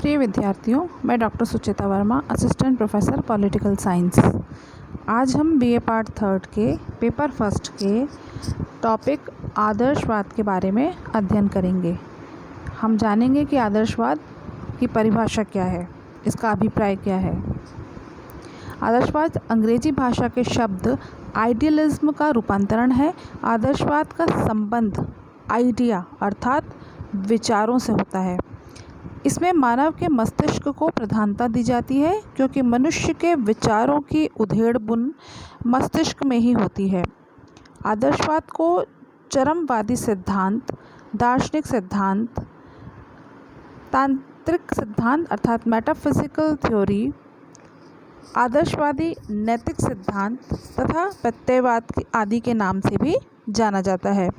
प्रिय विद्यार्थियों, मैं doctor Suchita Varma, assistant professor political science. आज हम बीए पार्ट थर्ड के पेपर फर्स्ट के टॉपिक आदर्शवाद के बारे में अध्ययन करेंगे। हम जानेंगे कि आदर्शवाद की परिभाषा क्या है, इसका अभिप्राय क्या है। आदर्शवाद अंग्रेजी भाषा के शब्द आइडियलिज्म का रूपांतरण है। आदर्शवाद का संबंध आइडिया अर्थात विचारों से होता है। इसमें मानव के मस्तिष्क को प्रधानता दी जाती है, क्योंकि मनुष्य के विचारों की उधेड़ बुन मस्तिष्क में ही होती है। आदर्शवाद को चरमवादी सिद्धांत, दार्शनिक सिद्धांत, तांत्रिक सिद्धांत अर्थात मेटाफिजिकल थ्योरी, आदर्शवादी नैतिक सिद्धांत तथा प्रत्ययवाद आदि के नाम से भी जाना जाता है।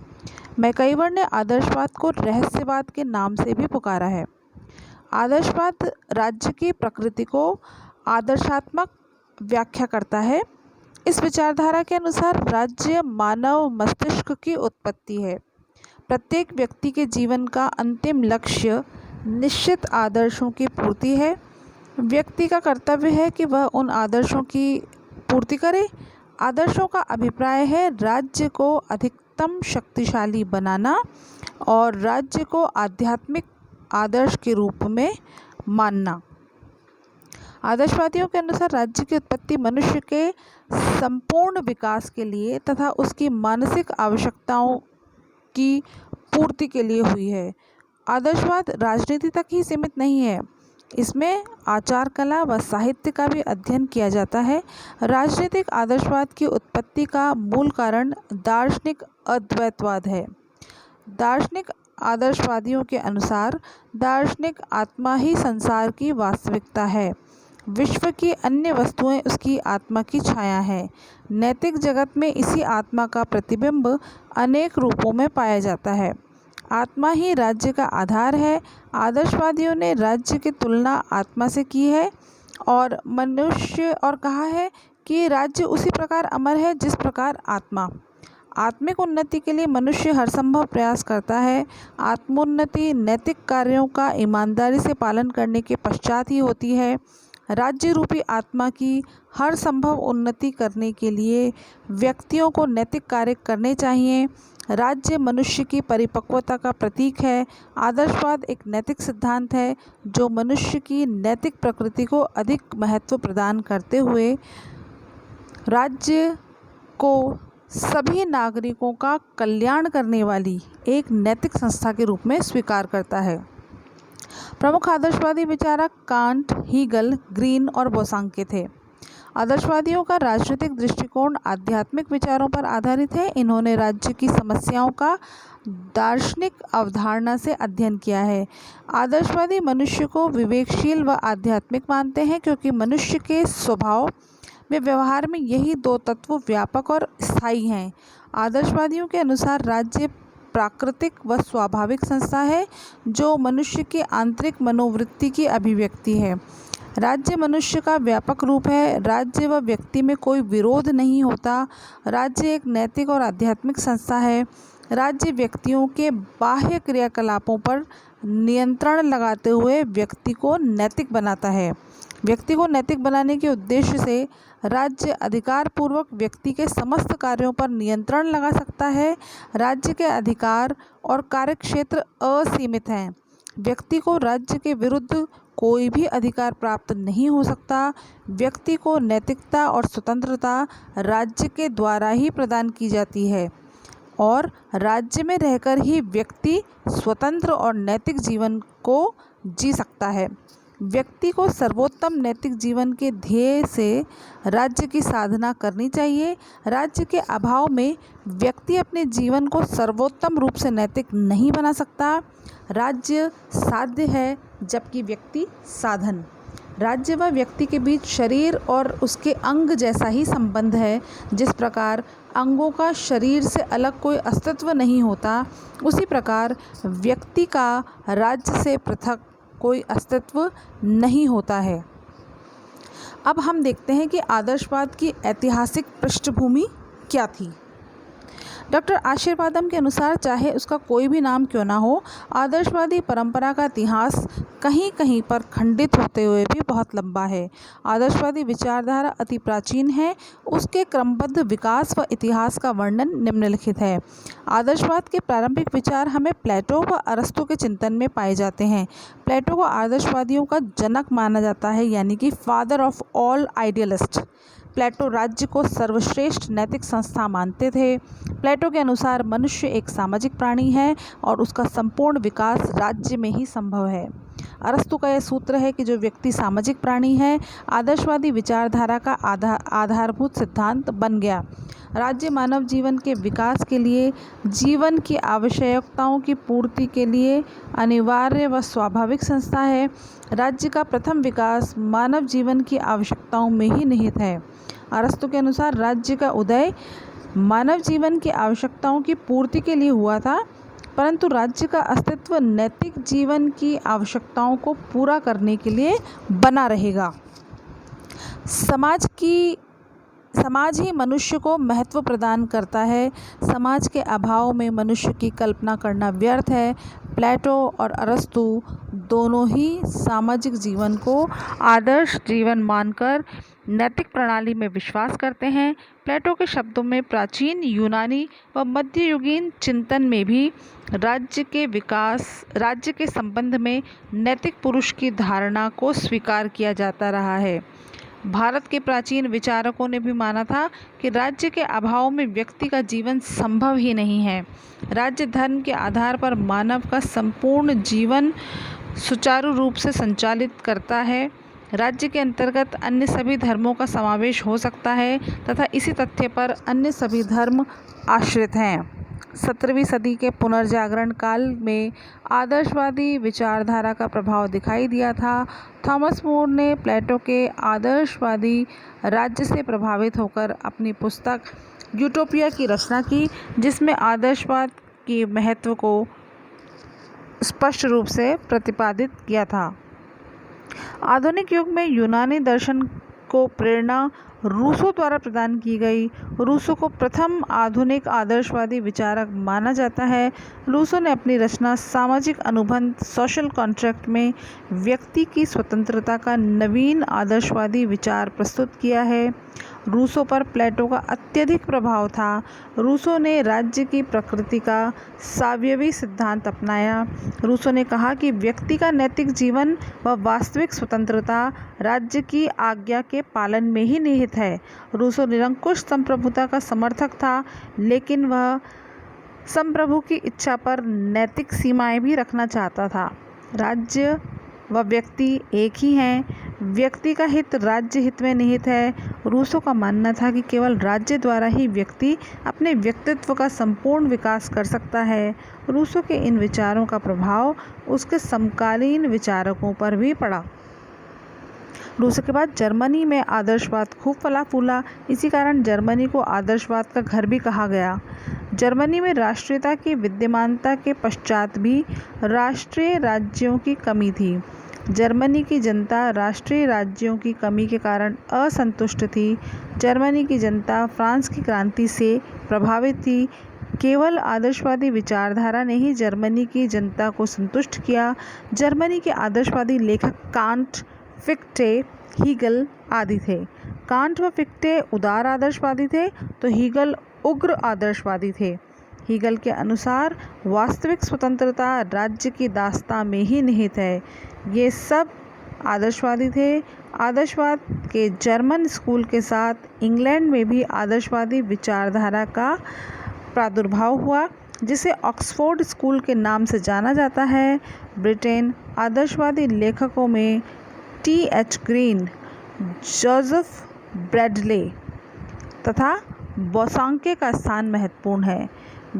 मैकाइवर ने आदर्शवाद को रहस्यवाद के नाम से भी पुकारा है। आदर्शवाद राज्य की प्रकृति को आदर्शात्मक व्याख्या करता है। इस विचारधारा के अनुसार राज्य मानव मस्तिष्क की उत्पत्ति है। प्रत्येक व्यक्ति के जीवन का अंतिम लक्ष्य निश्चित आदर्शों की पूर्ति है। व्यक्ति का कर्तव्य है कि वह उन आदर्शों की पूर्ति करे। आदर्शों का अभिप्राय है राज्य को अधिकतम शक्तिशाली बनाना और राज्य को आध्यात्मिक आदर्श के रूप में मानना। आदर्शवादियों के अनुसार राज्य की उत्पत्ति मनुष्य के संपूर्ण विकास के लिए तथा उसकी मानसिक आवश्यकताओं की पूर्ति के लिए हुई है। आदर्शवाद राजनीति तक ही सीमित नहीं है, इसमें आचार कला व साहित्य का भी अध्ययन किया जाता है। राजनीतिक आदर्शवाद की उत्पत्ति का मूल कारण दार्शनिक अद्वैतवाद है। दार्शनिक आदर्शवादियों के अनुसार दार्शनिक आत्मा ही संसार की वास्तविकता है। विश्व की अन्य वस्तुएं उसकी आत्मा की छाया है। नैतिक जगत में इसी आत्मा का प्रतिबिंब अनेक रूपों में पाया जाता है। आत्मा ही राज्य का आधार है। आदर्शवादियों ने राज्य की तुलना आत्मा से की है और मनुष्य और कहा है कि राज्य उसी प्रकार अमर है जिस प्रकार आत्मा। आत्मिक उन्नति के लिए मनुष्य हर संभव प्रयास करता है। आत्मोन्नति नैतिक कार्यों का ईमानदारी से पालन करने के पश्चात ही होती है। राज्य रूपी आत्मा की हर संभव उन्नति करने के लिए व्यक्तियों को नैतिक कार्य करने चाहिए। राज्य मनुष्य की परिपक्वता का प्रतीक है। आदर्शवाद एक नैतिक सिद्धांत है जो मनुष्य की नैतिक प्रकृति को अधिक महत्व प्रदान करते हुए राज्य को सभी नागरिकों का कल्याण करने वाली एक नैतिक संस्था के रूप में स्वीकार करता है। प्रमुख आदर्शवादी विचारक कांट, हीगल, ग्रीन और बोसांके थे। आदर्शवादियों का राजनीतिक दृष्टिकोण आध्यात्मिक विचारों पर आधारित है। इन्होंने राज्य की समस्याओं का दार्शनिक अवधारणा से अध्ययन किया है। आदर्शवादी मनुष्य को विवेकशील व आध्यात्मिक मानते हैं, क्योंकि मनुष्य के स्वभाव में व्यवहार में यही दो तत्व व्यापक और स्थायी हैं। आदर्शवादियों के अनुसार राज्य प्राकृतिक व स्वाभाविक संस्था है जो मनुष्य की आंतरिक मनोवृत्ति की अभिव्यक्ति है। राज्य मनुष्य का व्यापक रूप है। राज्य व व्यक्ति में कोई विरोध नहीं होता। राज्य एक नैतिक और आध्यात्मिक संस्था है। राज्य व्यक्तियों के बाह्य क्रियाकलापों पर नियंत्रण लगाते हुए व्यक्ति को नैतिक बनाता है। व्यक्ति को नैतिक बनाने के उद्देश्य से राज्य अधिकारपूर्वक व्यक्ति के समस्त कार्यों पर नियंत्रण लगा सकता है। राज्य के अधिकार और कार्यक्षेत्र असीमित हैं। व्यक्ति को राज्य के विरुद्ध कोई भी अधिकार प्राप्त नहीं हो सकता। व्यक्ति को नैतिकता और स्वतंत्रता राज्य के द्वारा ही प्रदान की जाती है और राज्य में रहकर ही व्यक्ति स्वतंत्र और नैतिक जीवन को जी सकता है। व्यक्ति को सर्वोत्तम नैतिक जीवन के ध्येय से राज्य की साधना करनी चाहिए। राज्य के अभाव में व्यक्ति अपने जीवन को सर्वोत्तम रूप से नैतिक नहीं बना सकता। राज्य साध्य है जबकि व्यक्ति साधन। राज्य व व्यक्ति के बीच शरीर और उसके अंग जैसा ही संबंध है। जिस प्रकार अंगों का शरीर से अलग कोई अस्तित्व नहीं होता, उसी प्रकार व्यक्ति का राज्य से पृथक कोई अस्तित्व नहीं होता है। अब हम देखते हैं कि आदर्शवाद की ऐतिहासिक पृष्ठभूमि क्या थी। डॉक्टर आशीर्वादम के अनुसार चाहे उसका कोई भी नाम क्यों ना हो, आदर्शवादी परंपरा का इतिहास कहीं कहीं पर खंडित होते हुए भी बहुत लंबा है। आदर्शवादी विचारधारा अति प्राचीन है। उसके क्रमबद्ध विकास व इतिहास का वर्णन निम्नलिखित है। आदर्शवाद के प्रारंभिक विचार हमें प्लेटो व अरस्तु के चिंतन में पाए जाते हैं। प्लेटो को आदर्शवादियों का जनक माना जाता है, यानी कि फादर ऑफ ऑल आइडियलिस्ट। प्लेटो राज्य को सर्वश्रेष्ठ नैतिक संस्था मानते थे। प्लेटो के अनुसार मनुष्य एक सामाजिक प्राणी है और उसका संपूर्ण विकास राज्य में ही संभव है। अरस्तु का यह सूत्र है कि जो व्यक्ति सामाजिक प्राणी है, आदर्शवादी विचारधारा का आधारभूत सिद्धांत बन गया। राज्य मानव जीवन के विकास के लिए, जीवन की आवश्यकताओं की पूर्ति के लिए अनिवार्य व स्वाभाविक संस्था है। राज्य का प्रथम विकास मानव जीवन की आवश्यकताओं में ही निहित है। अरस्तु के अनुसार राज्य का उदय मानव जीवन की आवश्यकताओं की पूर्ति के लिए हुआ था, परंतु राज्य का अस्तित्व नैतिक जीवन की आवश्यकताओं को पूरा करने के लिए बना रहेगा। समाज ही मनुष्य को महत्व प्रदान करता है। समाज के अभाव में मनुष्य की कल्पना करना व्यर्थ है। प्लेटो और अरस्तु दोनों ही सामाजिक जीवन को आदर्श जीवन मानकर नैतिक प्रणाली में विश्वास करते हैं। प्लेटो के शब्दों में प्राचीन यूनानी व मध्ययुगीन चिंतन में भी राज्य के संबंध में नैतिक पुरुष की धारणा को स्वीकार किया जाता रहा है। भारत के प्राचीन विचारकों ने भी माना था कि राज्य के अभाव में व्यक्ति का जीवन संभव ही नहीं है। राज्य धर्म के आधार पर मानव का संपूर्ण जीवन सुचारू रूप से संचालित करता है। राज्य के अंतर्गत अन्य सभी धर्मों का समावेश हो सकता है तथा इसी तथ्य पर अन्य सभी धर्म आश्रित हैं। 17वीं सदी के पुनर्जागरण काल में आदर्शवादी विचारधारा का प्रभाव दिखाई दिया था। थॉमस मोर ने प्लेटो के आदर्शवादी राज्य से प्रभावित होकर अपनी पुस्तक यूटोपिया की रचना की, जिसमें आदर्शवाद के महत्व को स्पष्ट रूप से प्रतिपादित किया था। आधुनिक युग में यूनानी दर्शन को प्रेरणा रूसो द्वारा प्रदान की गई। रूसो को प्रथम आधुनिक आदर्शवादी विचारक माना जाता है। रूसो ने अपनी रचना सामाजिक अनुबंध सोशल कॉन्ट्रैक्ट में व्यक्ति की स्वतंत्रता का नवीन आदर्शवादी विचार प्रस्तुत किया है। रूसो पर प्लेटो का अत्यधिक प्रभाव था। रूसो ने राज्य की प्रकृति का सावयवी सिद्धांत अपनाया। रूसो ने कहा कि व्यक्ति का नैतिक जीवन व वास्तविक स्वतंत्रता राज्य की आज्ञा के पालन में ही निहित है। रूसो निरंकुश संप्रभुता का समर्थक था, लेकिन वह संप्रभु की इच्छा पर नैतिक सीमाएं भी रखना चाहता था। राज्य व व्यक्ति एक ही हैं। व्यक्ति का हित राज्य हित में निहित है। रूसो का मानना था कि केवल राज्य द्वारा ही व्यक्ति अपने व्यक्तित्व का संपूर्ण विकास कर सकता है। रूसो के इन विचारों का प्रभाव उसके समकालीन विचारकों पर भी पड़ा। रूसो के बाद जर्मनी में आदर्शवाद खूब फला फूला। इसी कारण जर्मनी को आदर्शवाद का घर भी कहा गया। जर्मनी में राष्ट्रीयता की विद्यमानता के पश्चात भी राष्ट्रीय राज्यों की कमी थी। जर्मनी की जनता राष्ट्रीय राज्यों की कमी के कारण असंतुष्ट थी। जर्मनी की जनता फ्रांस की क्रांति से प्रभावित थी। केवल आदर्शवादी विचारधारा ने ही जर्मनी की जनता को संतुष्ट किया। जर्मनी के आदर्शवादी लेखक कांट, फिक्टे, हीगल आदि थे। कांट व फिक्टे उदार आदर्शवादी थे तो हीगल उग्र आदर्शवादी थे। हीगल के अनुसार वास्तविक स्वतंत्रता राज्य की दास्तां में ही निहित है। ये सब आदर्शवादी थे। आदर्शवाद के जर्मन स्कूल के साथ इंग्लैंड में भी आदर्शवादी विचारधारा का प्रादुर्भाव हुआ, जिसे ऑक्सफोर्ड स्कूल के नाम से जाना जाता है। ब्रिटेन आदर्शवादी लेखकों में T.H. ग्रीन, जोसेफ ब्रैडले तथा बोसांके का स्थान महत्वपूर्ण है।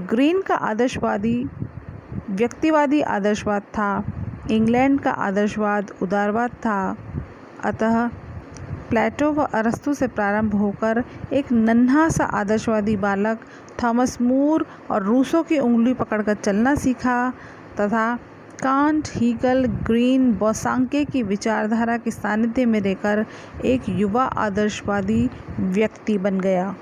ग्रीन का आदर्शवादी व्यक्तिवादी आदर्शवाद था। इंग्लैंड का आदर्शवाद उदारवाद था। अतः प्लेटो व अरस्तु से प्रारंभ होकर एक नन्हा सा आदर्शवादी बालक थॉमस मोर और रूसो की उंगली पकड़कर चलना सीखा तथा कांट, हीगल, ग्रीन, बोसांके की विचारधारा के सानिध्य में रहकर एक युवा आदर्शवादी व्यक्ति बन गया।